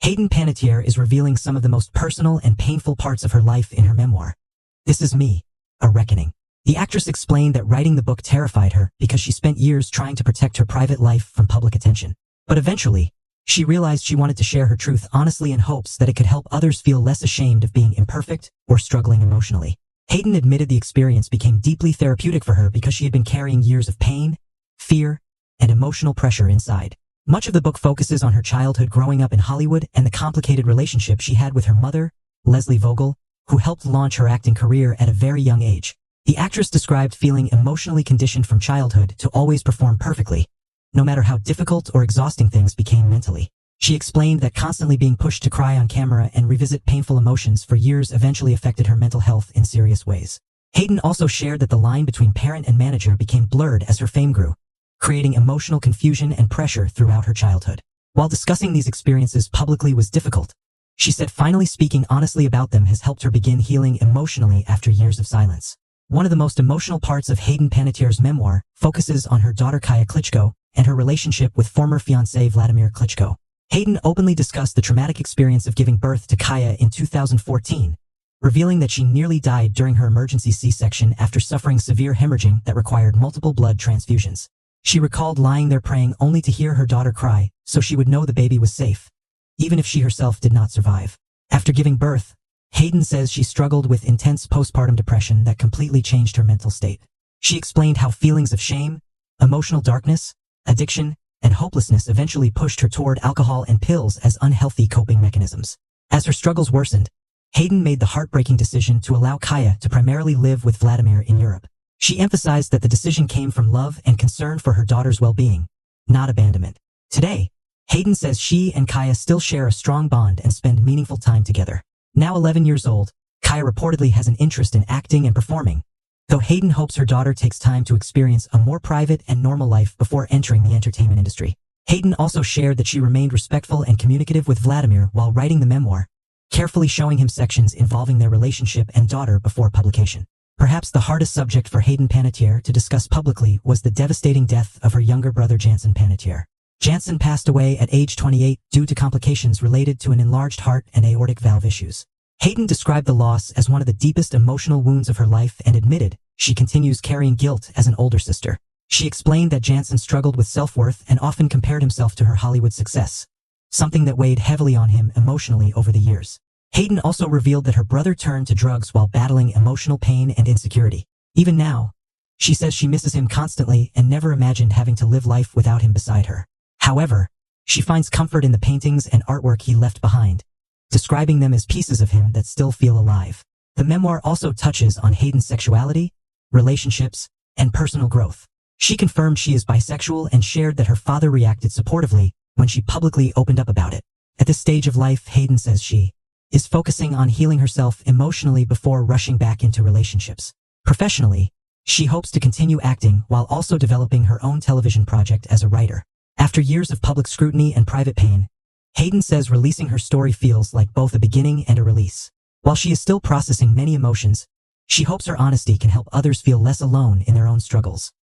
Hayden Panettiere is revealing some of the most personal and painful parts of her life in her memoir. This is Me, A Reckoning. The actress explained that writing the book terrified her because she spent years trying to protect her private life from public attention. But eventually, she realized she wanted to share her truth honestly in hopes that it could help others feel less ashamed of being imperfect or struggling emotionally. Hayden admitted the experience became deeply therapeutic for her because she had been carrying years of pain, fear, and emotional pressure inside. Much of the book focuses on her childhood growing up in Hollywood and the complicated relationship she had with her mother, Leslie Vogel, who helped launch her acting career at a very young age. The actress described feeling emotionally conditioned from childhood to always perform perfectly, no matter how difficult or exhausting things became mentally. She explained that constantly being pushed to cry on camera and revisit painful emotions for years eventually affected her mental health in serious ways. Hayden also shared that the line between parent and manager became blurred as her fame grew, creating emotional confusion and pressure throughout her childhood. While discussing these experiences publicly was difficult, she said finally speaking honestly about them has helped her begin healing emotionally after years of silence. One of the most emotional parts of Hayden Panettiere's memoir focuses on her daughter Kaya Klitschko and her relationship with former fiancé Wladimir Klitschko. Hayden openly discussed the traumatic experience of giving birth to Kaya in 2014, revealing that she nearly died during her emergency C-section after suffering severe hemorrhaging that required multiple blood transfusions. She recalled lying there praying only to hear her daughter cry so she would know the baby was safe, even if she herself did not survive. After giving birth, Hayden says she struggled with intense postpartum depression that completely changed her mental state. She explained how feelings of shame, emotional darkness, addiction, and hopelessness eventually pushed her toward alcohol and pills as unhealthy coping mechanisms. As her struggles worsened, Hayden made the heartbreaking decision to allow Kaya to primarily live with Wladimir in Europe. She emphasized that the decision came from love and concern for her daughter's well-being, not abandonment. Today, Hayden says she and Kaya still share a strong bond and spend meaningful time together. Now 11 years old, Kaya reportedly has an interest in acting and performing, though Hayden hopes her daughter takes time to experience a more private and normal life before entering the entertainment industry. Hayden also shared that she remained respectful and communicative with Wladimir while writing the memoir, carefully showing him sections involving their relationship and daughter before publication. Perhaps the hardest subject for Hayden Panettiere to discuss publicly was the devastating death of her younger brother Jansen Panettiere. Jansen passed away at age 28 due to complications related to an enlarged heart and aortic valve issues. Hayden described the loss as one of the deepest emotional wounds of her life and admitted she continues carrying guilt as an older sister. She explained that Jansen struggled with self-worth and often compared himself to her Hollywood success, something that weighed heavily on him emotionally over the years. Hayden also revealed that her brother turned to drugs while battling emotional pain and insecurity. Even now, she says she misses him constantly and never imagined having to live life without him beside her. However, she finds comfort in the paintings and artwork he left behind, describing them as pieces of him that still feel alive. The memoir also touches on Hayden's sexuality, relationships, and personal growth. She confirmed she is bisexual and shared that her father reacted supportively when she publicly opened up about it. At this stage of life, Hayden says she is focusing on healing herself emotionally before rushing back into relationships. Professionally, she hopes to continue acting while also developing her own television project as a writer. After years of public scrutiny and private pain, Hayden says releasing her story feels like both a beginning and a release. While she is still processing many emotions, she hopes her honesty can help others feel less alone in their own struggles.